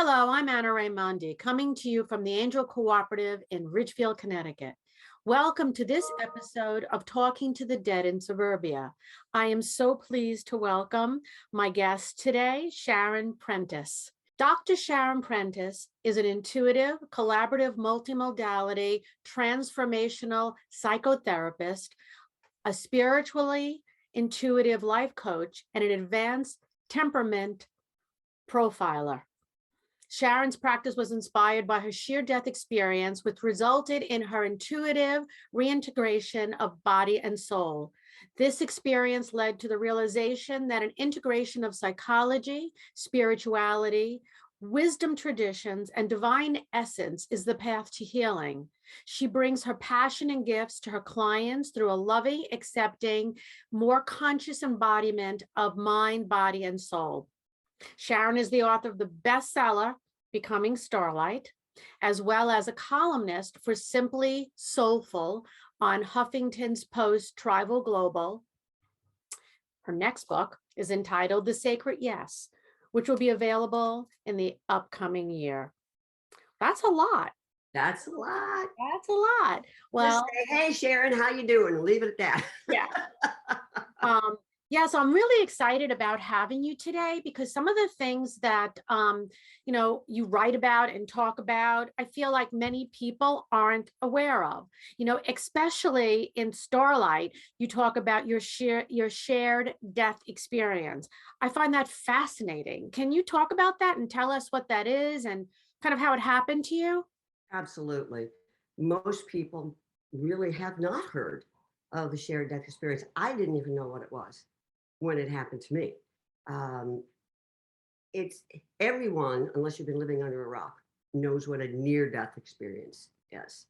Hello, I'm Anna Raimondi, coming to you from the Angel Cooperative in Ridgefield, Connecticut. Welcome to this episode of Talking to the Dead in Suburbia. I am so pleased to welcome my guest today, Sharon Prentice. Dr. Sharon Prentice is an intuitive, collaborative, multi-modality, transformational psychotherapist, a spiritually intuitive life coach, and an advanced temperament profiler. Sharon's practice was inspired by her sheer death experience, which resulted in her intuitive reintegration of body and soul. This experience led to the realization that an integration of psychology, spirituality, wisdom traditions, and divine essence is the path to healing. She brings her passion and gifts to her clients through a loving, accepting, more conscious embodiment of mind, body, and soul. Sharon is the author of the bestseller, Becoming Starlight, as well as a columnist for Simply Soulful on Huffington Post Tribal Global. Her next book is entitled The Sacred Yes, which will be available in the upcoming year. That's a lot. That's a lot. That's a lot. Well, just say, hey, Sharon, how you doing? Leave it at that. Yeah. So I'm really excited about having you today because some of the things that, you write about and talk about, I feel like many people aren't aware of, especially in Starlight, you talk about your shared death experience. I find that fascinating. Can you talk about that and tell us what that is and kind of how it happened to you? Absolutely. Most people really have not heard of the shared death experience. I didn't even know what it was when it happened to me. It's everyone, unless you've been living under a rock, knows what a near-death experience is.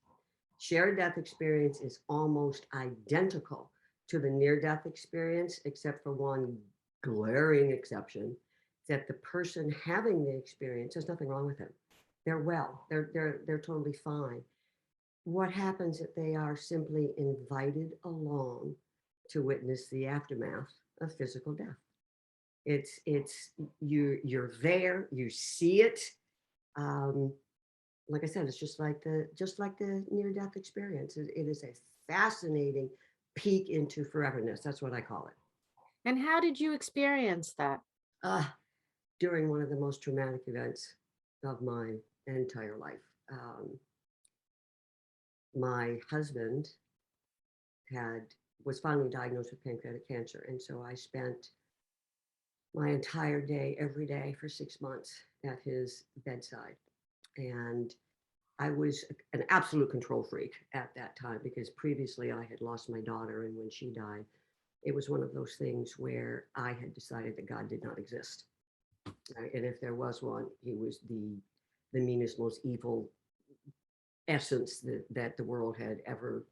Shared death experience is almost identical to the near-death experience, except for one glaring exception, that the person having the experience, there's nothing wrong with them. They're well, they're totally fine. What happens is that they are simply invited along to witness the aftermath of physical death. It's you're there, you see it. Like I said, it's just like the near-death experience. It is a fascinating peek into foreverness. That's what I call it. And how did you experience that? During one of the most traumatic events of my entire life. My husband was finally diagnosed with pancreatic cancer, and so I spent my entire day, every day for 6 months at his bedside. And I was an absolute control freak at that time because previously I had lost my daughter, and when she died, it was one of those things where I had decided that God did not exist. And if there was one, he was the meanest, most evil essence that the world had ever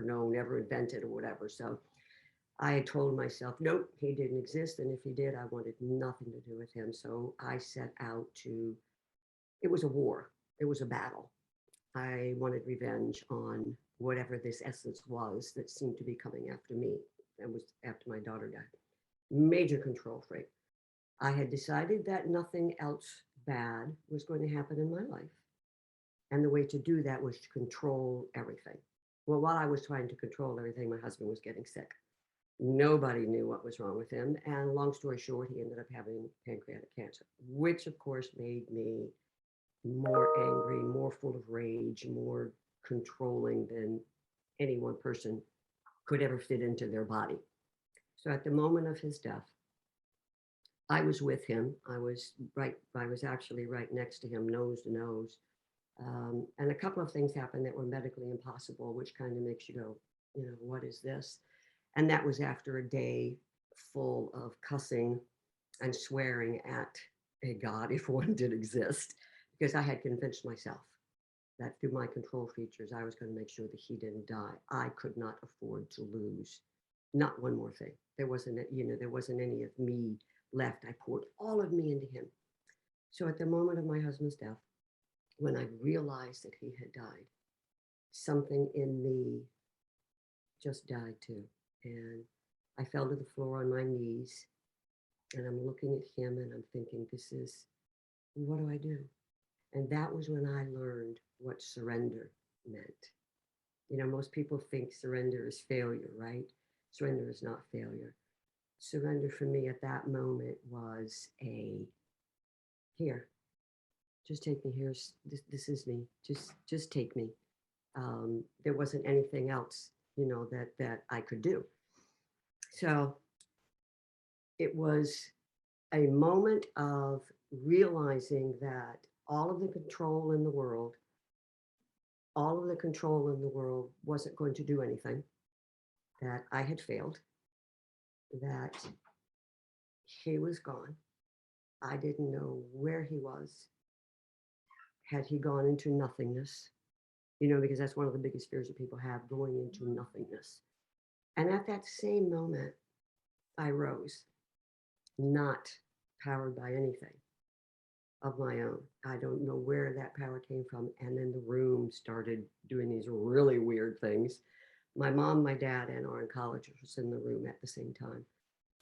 known, ever invented, or whatever. So I had told myself, nope, he didn't exist. And if he did, I wanted nothing to do with him. So I set out it was a war. It was a battle. I wanted revenge on whatever this essence was that seemed to be coming after me. And was after my daughter died. Major control freak. I had decided that nothing else bad was going to happen in my life. And the way to do that was to control everything. Well, while I was trying to control everything, my husband was getting sick. Nobody knew what was wrong with him. And long story short, he ended up having pancreatic cancer, which of course made me more angry, more full of rage, more controlling than any one person could ever fit into their body. So at the moment of his death, I was with him. I was actually right next to him, nose to nose. And a couple of things happened that were medically impossible, which kind of makes you go, what is this? And that was after a day full of cussing and swearing at a God, if one did exist, because I had convinced myself that through my control features, I was going to make sure that he didn't die. I could not afford to lose not one more thing. There wasn't any of me left. I poured all of me into him. So at the moment of my husband's death, when I realized that he had died, something in me just died too. And I fell to the floor on my knees, and I'm looking at him and I'm thinking, this is What do I do? And that was when I learned what surrender meant. You know, most people think surrender is failure, right? Surrender is not failure. Surrender for me at that moment was here, just take me. This is me. Just take me. There wasn't anything else, you know, that I could do. So it was a moment of realizing that all of the control in the world, all of the control in the world wasn't going to do anything, that I had failed, that he was gone. I didn't know where he was. Had he gone into nothingness? You know, because that's one of the biggest fears that people have, going into nothingness. And at that same moment, I rose, not powered by anything of my own. I don't know where that power came from. And then the room started doing these really weird things. My mom, my dad, and our oncologist was in the room at the same time.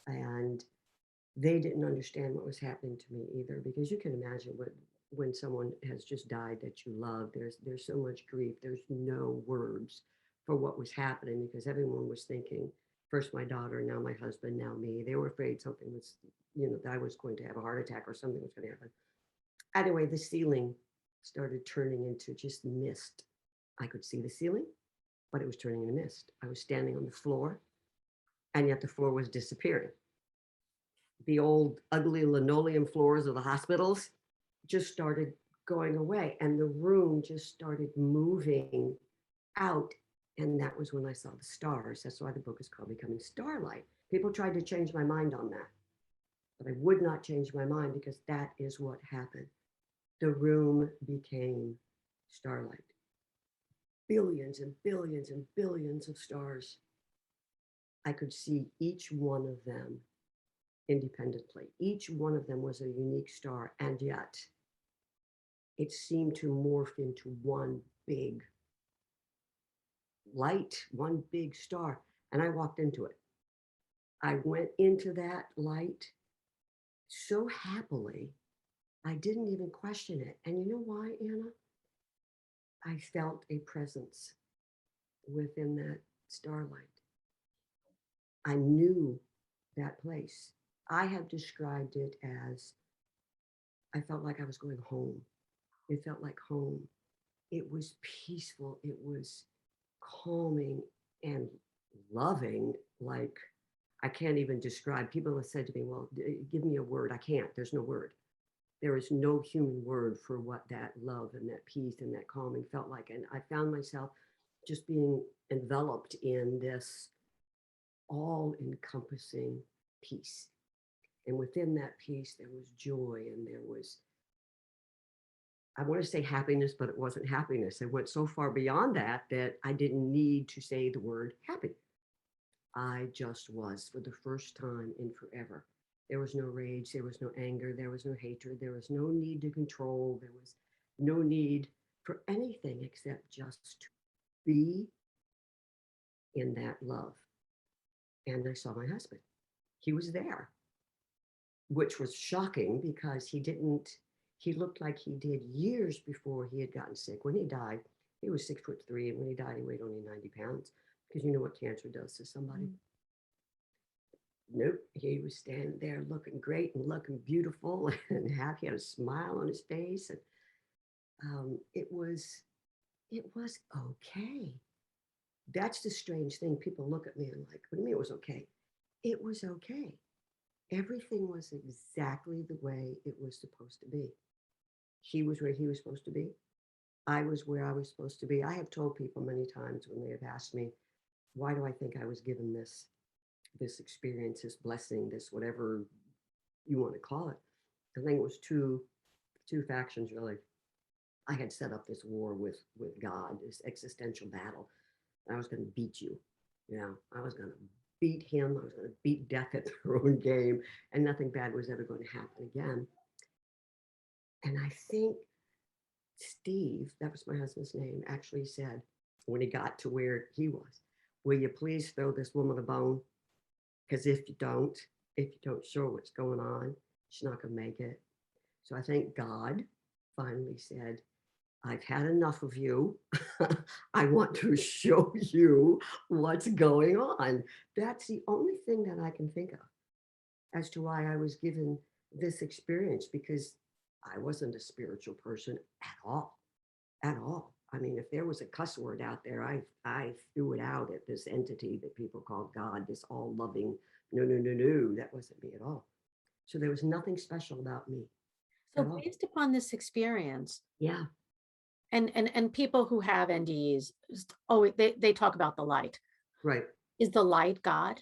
And they didn't understand what was happening to me either, because you can imagine when someone has just died that you love, there's so much grief. There's no words for what was happening, because everyone was thinking, first my daughter, now my husband, now me. They were afraid something was, you know, that I was going to have a heart attack or something was going to happen. Anyway, the ceiling started turning into just mist. I could see the ceiling, but it was turning into mist. I was standing on the floor, and yet the floor was disappearing. The old ugly linoleum floors of the hospitals just started going away, and the room just started moving out. And that was when I saw the stars. That's why the book is called Becoming Starlight. People tried to change my mind on that, but I would not change my mind, because that is what happened. The room became starlight. Billions and billions and billions of stars. I could see each one of them independently. Each one of them was a unique star, and yet it seemed to morph into one big light, one big star. And I walked into it. I went into that light so happily, I didn't even question it. And you know why, Anna? I felt a presence within that starlight. I knew that place. I have described it as, I felt like I was going home. It felt like home. It was peaceful. It was calming and loving. Like, I can't even describe. People have said to me, well, give me a word. I can't. There's no word. There is no human word for what that love and that peace and that calming felt like. And I found myself just being enveloped in this all encompassing peace. And within that peace, there was joy, and there was, I want to say happiness, but it wasn't happiness. It went so far beyond that I didn't need to say the word happy. I just was, for the first time in forever. There was no rage, there was no anger, there was no hatred, there was no need to control, there was no need for anything except just to be in that love. And I saw my husband. He was there, which was shocking, because he looked like he did years before he had gotten sick. When he died, he was 6'3", and when he died, he weighed only 90 pounds, because you know what cancer does to somebody. Mm-hmm. Nope, he was standing there looking great and looking beautiful and happy. He had a smile on his face, and it was okay. That's the strange thing. People look at me and like, what do you mean it was okay? It was okay. Everything was exactly the way it was supposed to be. He was where he was supposed to be. I was where I was supposed to be. I have told people many times when they have asked me, why do I think I was given this experience, this blessing, this whatever you want to call it? I think it was two factions, really. I had set up this war with God, this existential battle. I was going to beat you. You know, I was going to beat him. I was going to beat death at their own game, and nothing bad was ever going to happen again. And I think Steve, that was my husband's name, actually said, when he got to where he was, will you please throw this woman a bone? Because if you don't show what's going on, she's not going to make it. So I think God finally said, I've had enough of you. I want to show you what's going on. That's the only thing that I can think of as to why I was given this experience, because I wasn't a spiritual person at all, at all. I mean, if there was a cuss word out there, I threw it out at this entity that people called God, this all loving, no, no, no, no, that wasn't me at all. So there was nothing special about me at So all. based upon this experience, Yeah, and people who have NDEs, oh, they talk about the light. right. Is the light God?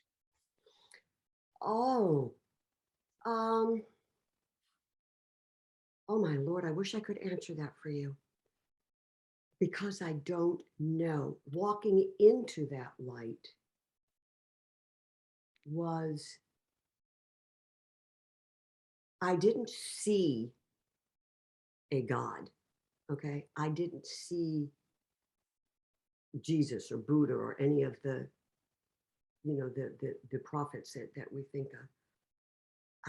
Oh, um, oh my Lord, I wish I could answer that for you because I don't know. Walking into that light was, I didn't see a God, okay? I didn't see Jesus or Buddha or any of the, the prophets that we think of.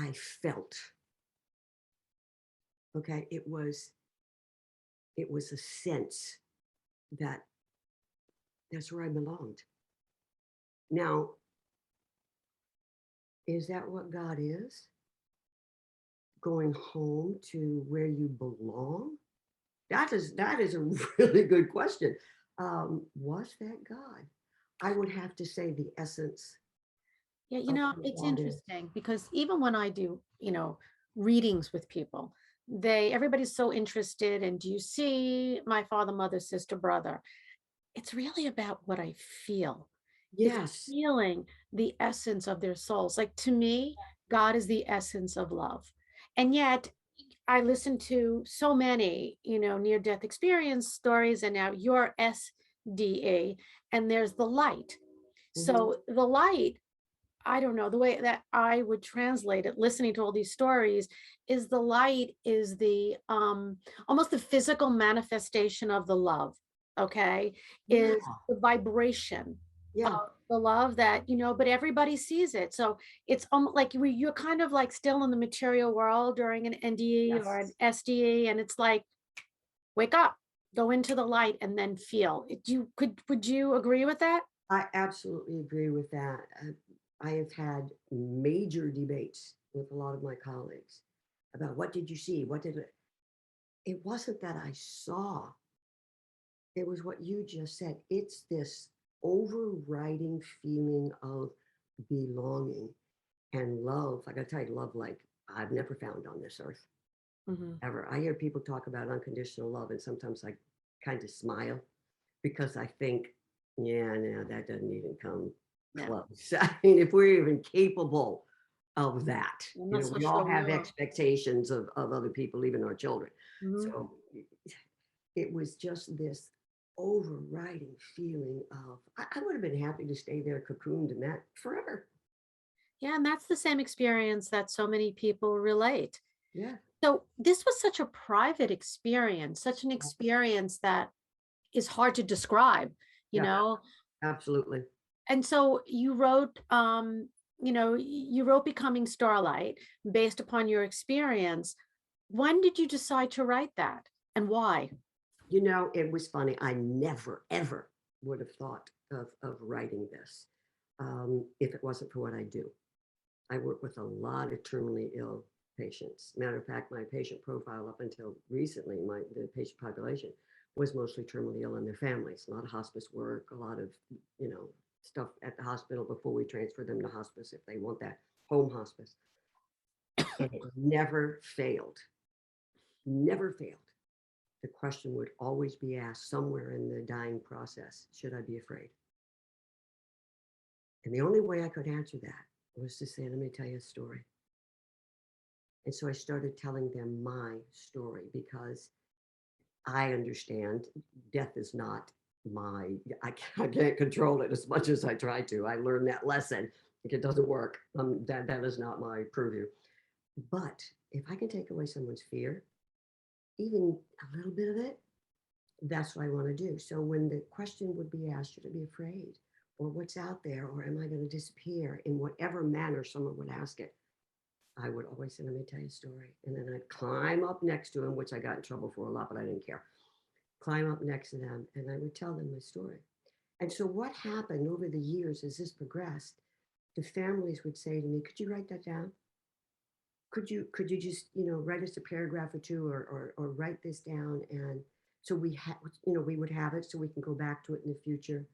I felt, okay? It was a sense that that's where I belonged. Now, is that what God is? Going home to where you belong? That is a really good question. Was that God? I would have to say the essence Yeah, of who it's God is. interesting because even when I do, readings with people, everybody's so interested in, do you see my father, mother, sister, brother? It's really about what I feel. It's Yes, feeling the essence of their souls. Like to me, God is the essence of love. And yet I listen to so many, near death experience stories, and now your SDA, and there's the light. mhm, So the light, I don't know, the way that I would translate it, listening to all these stories, is the light is the almost the physical manifestation of the love, okay? yeah, Is the vibration of yeah, the love that, but everybody sees it. So it's like you're kind of like still in the material world during an NDE or an yes. SDE, and it's like, wake up, go into the light, and then feel. Would you agree with that? I absolutely agree with that. I have had major debates with a lot of my colleagues about what did you see? What did it? It wasn't that I saw. It was what you just said. It's this overriding feeling of belonging and love. I got to tell you, love like I've never found on this earth Mhm. ever. I hear people talk about unconditional love, and sometimes I kind of smile because I think, yeah, no, that doesn't even come Yeah, close. I mean, if we're even capable of that, I'm not so we all sure we have are. expectations of other people, even our children. Mhm. So it was just this overriding feeling of, I would have been happy to stay there cocooned in that forever. Yeah, and that's the same experience that so many people relate. Yeah. So this was such a private experience, such an experience that is hard to describe, you Yeah, know? absolutely. And so you wrote, you wrote Becoming Starlight based upon your experience. When did you decide to write that and why? It was funny. I never, ever would have thought of writing this if it wasn't for what I do. I work with a lot of terminally ill patients. Matter of fact, my patient profile up until recently, the patient population was mostly terminally ill and their families. A lot of hospice work, a lot of you know stuff at the hospital before we transfer them to hospice if they want that home hospice. And it never failed, never failed. The question would always be asked somewhere in the dying process: should I be afraid? And the only way I could answer that was to say, let me tell you a story. And so I started telling them my story because I understand death is not I can't control it as much as I try to. I learned that lesson. Like it doesn't work. That is not my purview. But if I can take away someone's fear, even a little bit of it, that's what I want to do. So when the question would be asked, should I be afraid? Or what's out there? Or am I going to disappear? In whatever manner someone would ask it, I would always say, let me tell you a story. And then I'd climb up next to him, which I got in trouble for a lot, but I didn't care. Climb up next to them and I would tell them my story. And so what happened over the years as this progressed, the families would say to me, could you write that down? Could you just, write us a paragraph or two or write this down? And so we would have it so we can go back to it in the future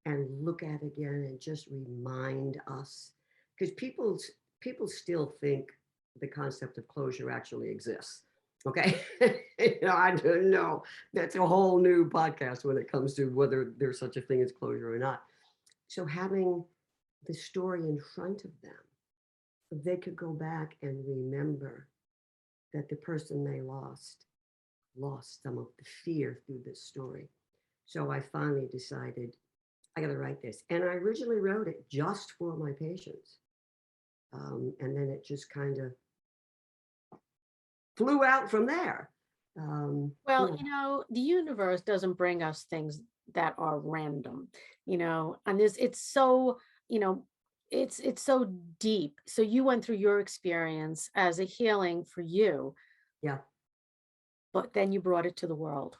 and look at it again and just remind us. Because people still think the concept of closure actually exists. Okay. I don't know. That's a whole new podcast when it comes to whether there's such a thing as closure or not. So having the story in front of them, they could go back and remember that the person they lost some of the fear through this story. So I finally decided I got to write this. And I originally wrote it just for my patients. And then it just kind of flew out from there. Well, the universe doesn't bring us things that are random, and it's so, it's so deep. So you went through your experience as a healing for you, Yeah. but then you brought it to the world.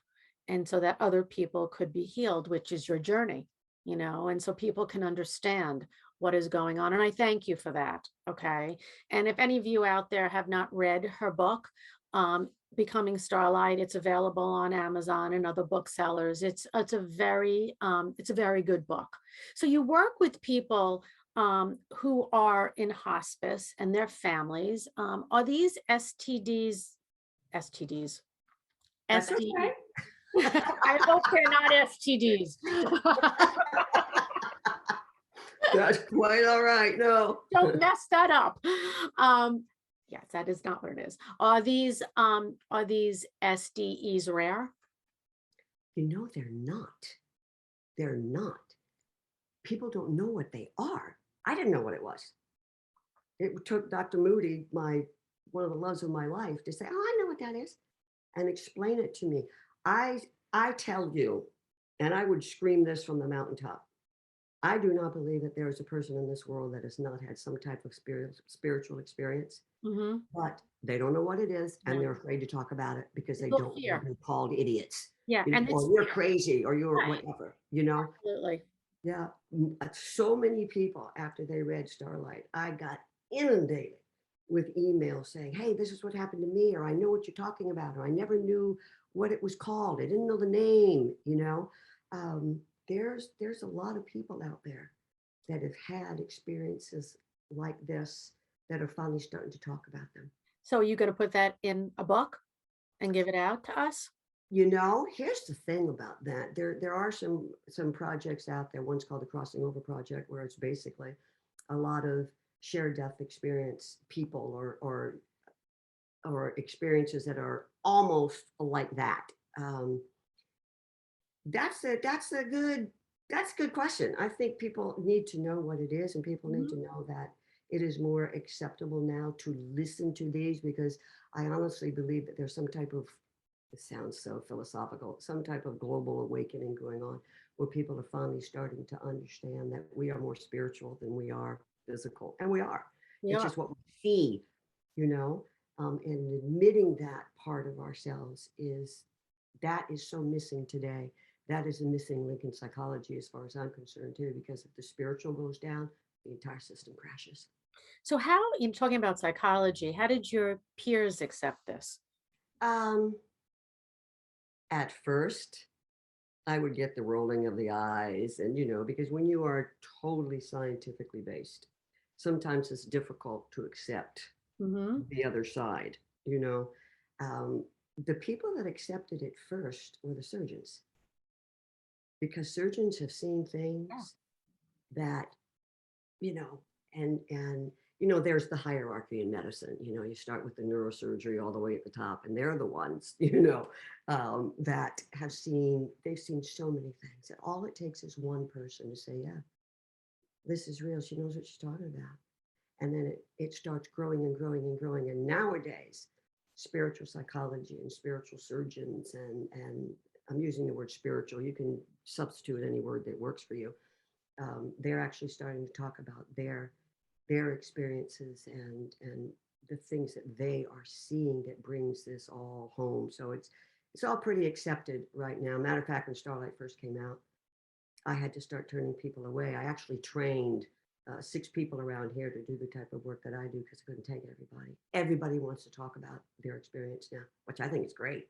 And so that other people could be healed, which is your journey, and so people can understand what is going on. And I thank you for that. Okay. And if any of you out there have not read her book, Becoming Starlight, it's available on Amazon and other booksellers. It's a very good book. So you work with people who are in hospice and their families. Are these STDs? That's SDE. okay. I hope they're not STDs. That's quite all right. No. Don't mess that up. Yes, that is not what it is. Are these SDEs rare? They're not. They're not. People don't know what they are. I didn't know what it was. It took Dr. Moody, one of the loves of my life, to say, "Oh, I know what that is," and explain it to me. I tell you, and I would scream this from the mountaintop. I do not believe that there is a person in this world that has not had some type of spiritual experience, Mm-hmm. but they don't know what it is, and No. they're afraid to talk about it because they People don't want fear. to be called idiots, Yeah, and or it's you're crazy, or you're right. whatever, Absolutely. Yeah, so many people after they read Starlight, I got inundated with emails saying, "Hey, this is what happened to me," or "I know what you're talking about," or "I never knew what it was called. I didn't know the name." There's a lot of people out there that have had experiences like this that are finally starting to talk about them. So are you going to put that in a book and give it out to us? Here's the thing about that. There are some projects out there. One's called the Crossing Over Project, where it's basically a lot of shared death experience people or experiences that are almost like that. That's a good question. I think people need to know what it is, and people need to Mhm. know that it is more acceptable now to listen to these, because I honestly believe that there's some type of, it sounds so philosophical, some type of global awakening going on where people are finally starting to understand that we are more spiritual than we are physical. And we are. It's Yeah. just what we see, you know, and admitting that part of ourselves is so missing today. That is a missing link in psychology, as far as I'm concerned, too, because if the spiritual goes down, the entire system crashes. So how, in talking about psychology, how did your peers accept this? Um, at first, I would get the rolling of the eyes, and because when you are totally scientifically based, sometimes it's difficult to accept Mm-hmm. the other side. You know, the people that accepted it first were the surgeons, because surgeons have seen Yeah. things that you know, and there's the hierarchy in medicine. You start with the neurosurgery all the way at the top, and they're the ones, that they've seen so many things that all it takes is one person to say, "Yeah, this is real. She knows what she's talking about." And then it starts growing and growing and growing. And nowadays, spiritual psychology and spiritual surgeons, and I'm using the word spiritual, you can substitute any word that works for you. They're actually starting to talk about their experiences and the things that they are seeing that brings this all home. So it's all pretty accepted right now. Matter of fact, when Starlight first came out, I had to start turning people away. I actually trained 6 people around here to do the type of work that I do because I couldn't take everybody. Everybody wants to talk about their experience now, which I think is great.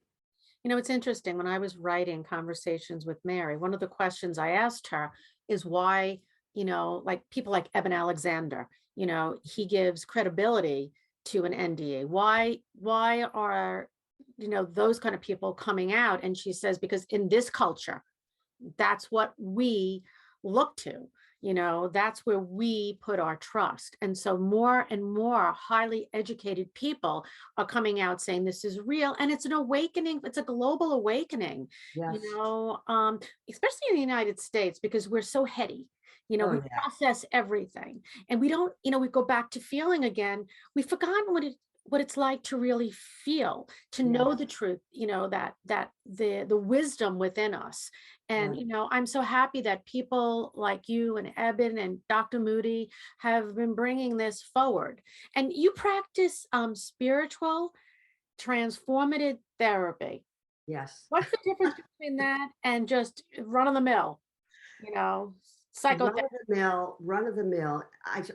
You know, it's interesting. When I was writing Conversations with Mary, one of the questions I asked her is why, like people like Eben Alexander, he gives credibility to an NDA. Why are, those kind of people coming out? And she says, because in this culture, that's what we look to. That's where we put our trust. And so more and more highly educated people are coming out saying this is real, and it's an awakening. It's a global awakening, Yes. especially in the United States, because we're so heady. Oh, We yeah. process everything, and we don't, we go back to feeling again. We've forgotten what it's like to really feel, to know Yes. the truth, that the wisdom within us. And, Right. I'm so happy that people like you and Eben and Dr. Moody have been bringing this forward. And you practice spiritual transformative therapy. Yes. What's the difference between that and just run of the mill, you know, psychotherapy? Run of the mill.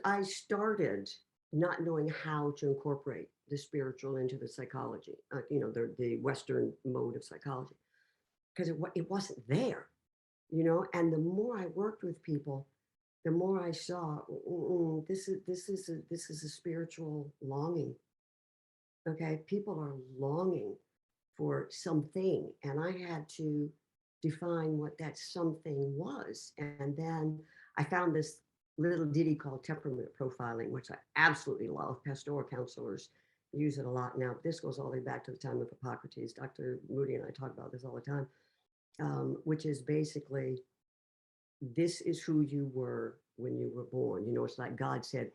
I started not knowing how to incorporate the spiritual into the psychology, the Western mode of psychology, because it wasn't there, And the more I worked with people, the more I saw this is a spiritual longing. Okay, people are longing for something, and I had to define what that something was. And then I found this little ditty called Temperament Profiling, which I absolutely love. Pastoral counselors use it a lot now. This goes all the way back to the time of Hippocrates. Dr. Moody and I talk about this all the time, which is basically, this is who you were when you were born. It's like God said,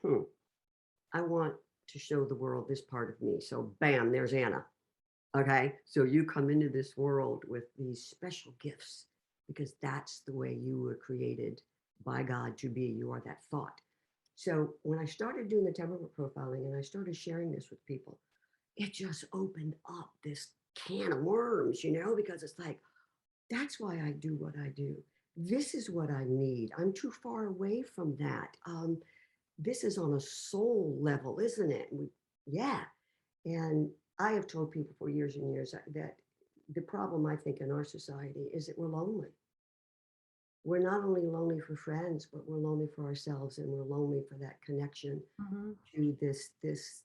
I want to show the world this part of me. So bam, there's Anna. Okay. So you come into this world with these special gifts because that's the way you were created by God to be. You are that thought. So when I started doing the temperament profiling and I started sharing this with people, it just opened up this can of worms, because it's like, that's why I do what I do. This is what I need. I'm too far away from that. This is on a soul level, isn't it? Yeah. And I have told people for years and years that the problem, I think, in our society is that we're lonely. We're not only lonely for friends, but we're lonely for ourselves, and we're lonely for that connection Mhm. to this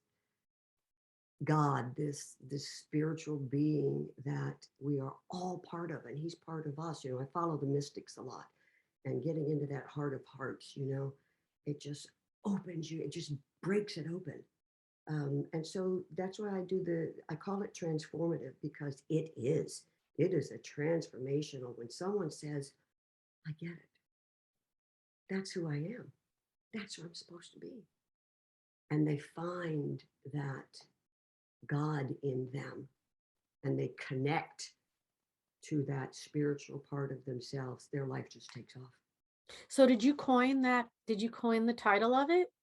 God, this spiritual being that we are all part of, and He's part of us. I follow the mystics a lot, and getting into that heart of hearts, it just opens you. It just breaks it open. And so that's why I call it transformative, because it is a transformational. When someone says, I get it, that's who I am, that's who I'm supposed to be. And they find that God in them, and they connect to that spiritual part of themselves, their life just takes off. So did you coin that? Did you coin the title of it?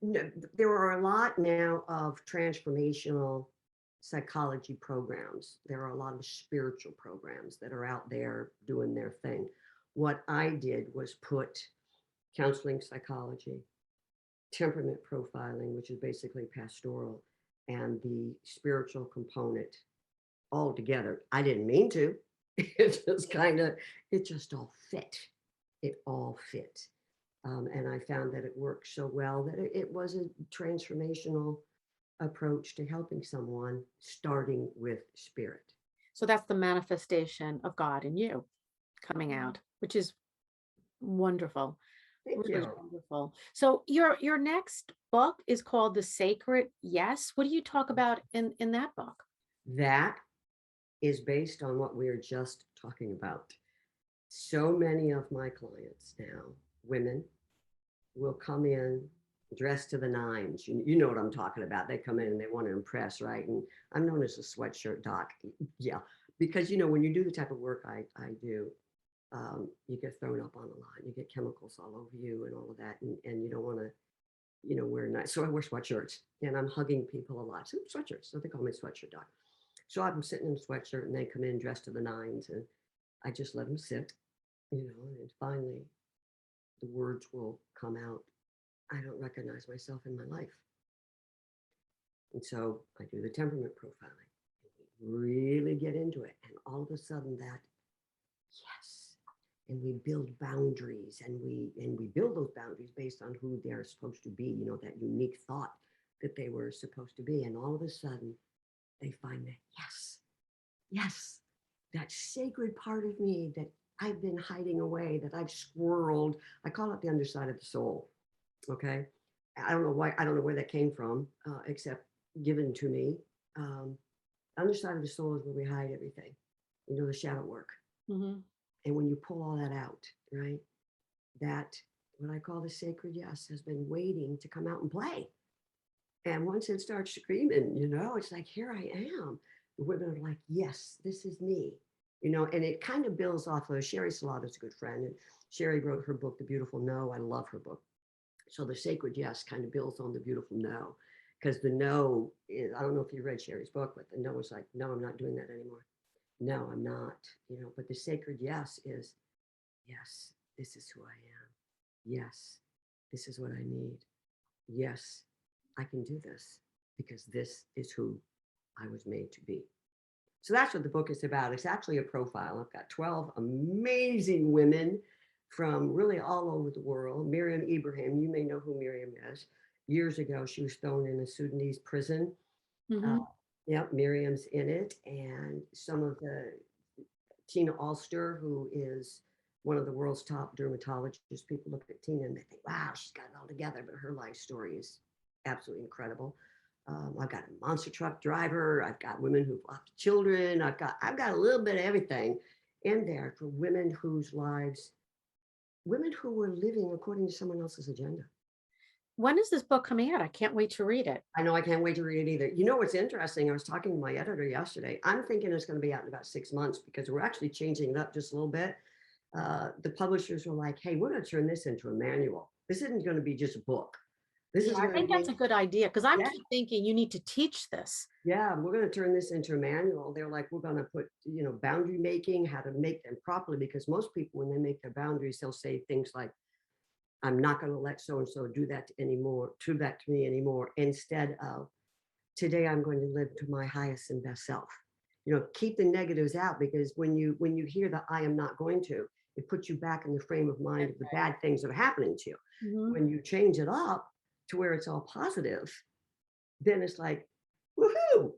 No, there are a lot now of transformational psychology programs. There are a lot of spiritual programs that are out there doing their thing. What I did was put counseling psychology, temperament profiling, which is basically pastoral, and the spiritual component all together. I didn't mean to. It just all fit. It all fit. And I found that it worked so well that it was a transformational approach to helping someone, starting with spirit. So that's the manifestation of God in you coming out, which is wonderful. Thank Really you. wonderful. So your next book is called The Sacred Yes. What do you talk about in that book? That is based on what we are just talking about. So many of my clients now, women, will come in dressed to the nines. You know what I'm talking about. They come in and they want to impress, right? And I'm known as a sweatshirt doc. Yeah. Because, when you do the type of work I do, you get thrown up on a lot. You get chemicals all over you and all of that. And you don't want to wear nice. So I wear sweatshirts and I'm hugging people a lot. So sweatshirts. So they call me sweatshirt dog. So I'm sitting in a sweatshirt and they come in dressed to the nines and I just let them sit, and finally the words will come out. I don't recognize myself in my life. And so I do the temperament profiling. Really get into it. And all of a sudden that, yes. And we build boundaries and we build those boundaries based on who they're supposed to be, that unique thought that they were supposed to be. And all of a sudden they find that, yes, that sacred part of me that I've been hiding away, that I've squirreled. I call it the underside of the soul. Okay. I don't know why, I don't know where that came from, except given to me. Underside of the soul is where we hide everything, the shadow work. Mm-hmm. And when you pull all that out, right, that what I call the sacred yes has been waiting to come out and play. And once it starts screaming, it's like, here I am. The women are like, yes, this is me, and it kind of builds off of Sherry Salato's a good friend. And Sherry wrote her book, The Beautiful No. I love her book. So the sacred yes kind of builds on the beautiful no, because the no is, I don't know if you read Sherry's book, but the no is like, no, I'm not doing that anymore. No, I'm not, but the sacred yes is, yes, this is who I am. Yes, this is what I need. Yes, I can do this because this is who I was made to be. So that's what the book is about. It's actually a profile. I've got 12 amazing women from really all over the world. Miriam Ibrahim, you may know who Miriam is. Years ago, she was thrown in a Sudanese prison. Mm-hmm. Yeah, Miriam's in it. And some of the Tina Alster, who is one of the world's top dermatologists. People look at Tina and they think, wow, she's got it all together. But her life story is absolutely incredible. I've got a monster truck driver. I've got women who've lost children. I've got a little bit of everything in there for women whose lives, women who were living according to someone else's agenda. When is this book coming out? I can't wait to read it. I know I can't wait to read it either. You know what's interesting? I was talking to my editor yesterday. I'm thinking it's going to be out in about 6 months because we're actually changing it up just a little bit. The publishers were like, hey, we're going to turn this into a manual. This isn't going to be just a book. This Yeah, is I going to think that's be, a good idea because I'm yeah, keep thinking you need to teach this. yeah, we're going to turn this into a manual. They're like, we're going to put, boundary making, how to make them properly, because most people, when they make their boundaries, they'll say things like, I'm not going to let so-and-so do that to me anymore, instead of, today I'm going to live to my highest and best self. Keep the negatives out, because when you hear the I am not going to, it puts you back in the frame of mind of the bad things that are happening to you. Mm-hmm. When you change it up to where it's all positive, then it's like, woohoo,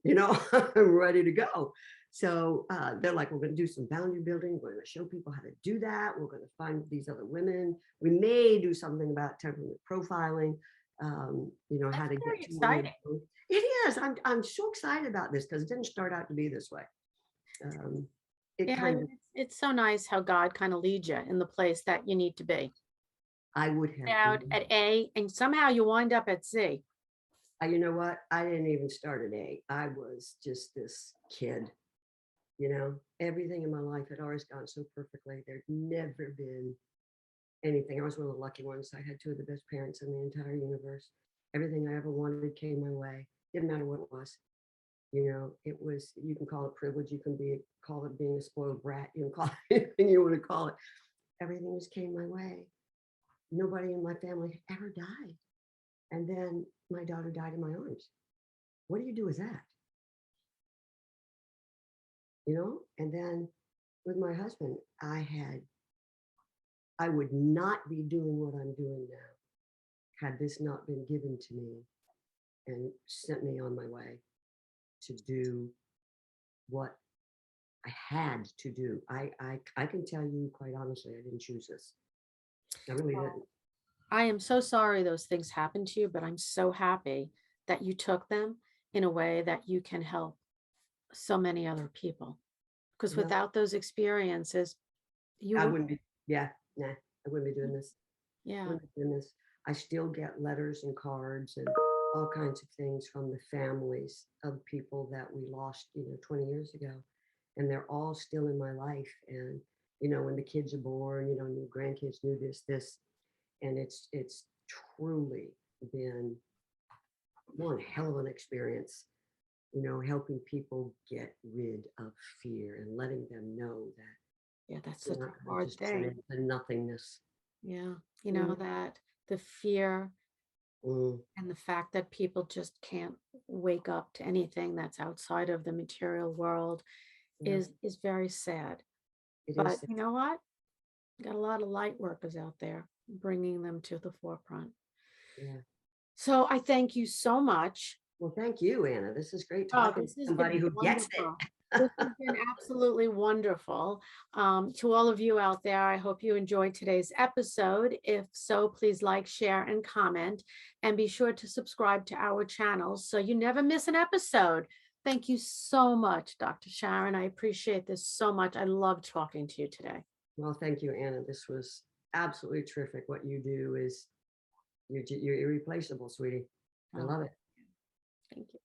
I'm ready to go. So they're like, we're going to do some boundary building. We're going to show people how to do that. We're going to find these other women. We may do something about temperament profiling, That's how to very get to where exciting. you're going. It is. I'm so excited about this because it didn't start out to be this way. It Yeah, kind of, it's so nice how God kind of leads you in the place that you need to be. I would have, Out at A, and somehow you wind up at Z. you know what? I didn't even start at A. I was just this kid. Everything in my life had always gone so perfectly. There'd never been anything. I was one of the lucky ones. I had two of the best parents in the entire universe. Everything I ever wanted came my way. Didn't matter what it was. It was, you can call it privilege. You can call it being a spoiled brat. You can call it anything you want to call it. Everything just came my way. Nobody in my family ever died. And then my daughter died in my arms. What do you do with that? And then with my husband, I would not be doing what I'm doing now had this not been given to me and sent me on my way to do what I had to do. I can tell you quite honestly, I didn't choose this. I really didn't. I am so sorry those things happened to you, but I'm so happy that you took them in a way that you can help so many other people. Because Well, without those experiences, you I would, wouldn't be, yeah, nah, I wouldn't be doing this. I yeah. wouldn't be doing this. I still get letters and cards and all kinds of things from the families of people that we lost, 20 years ago. And they're all still in my life. And, when the kids are born, new grandkids, new this, and it's truly been one hell of an experience, you know, helping people get rid of fear and letting them know that Yeah, that's they're such not a going to hard just turn thing. into nothingness. Yeah. Mm, That the fear mm, and the fact that people just can't wake up to anything that's outside of the material world yeah, is very sad. it But is. you know what? Got a lot of light workers out there bringing them to the forefront. Yeah. So I thank you so much. Well, thank you, Anna. This is great Oh, talking to this has somebody been who gets wonderful. it. This has been absolutely wonderful. To all of you out there, I hope you enjoyed today's episode. If so, please like, share, and comment, and be sure to subscribe to our channel so you never miss an episode. Thank you so much, Dr. Sharon. I appreciate this so much. I loved talking to you today. Well, thank you, Anna. This was absolutely terrific. What you do is you're irreplaceable, sweetie. I Oh, love it. thank you.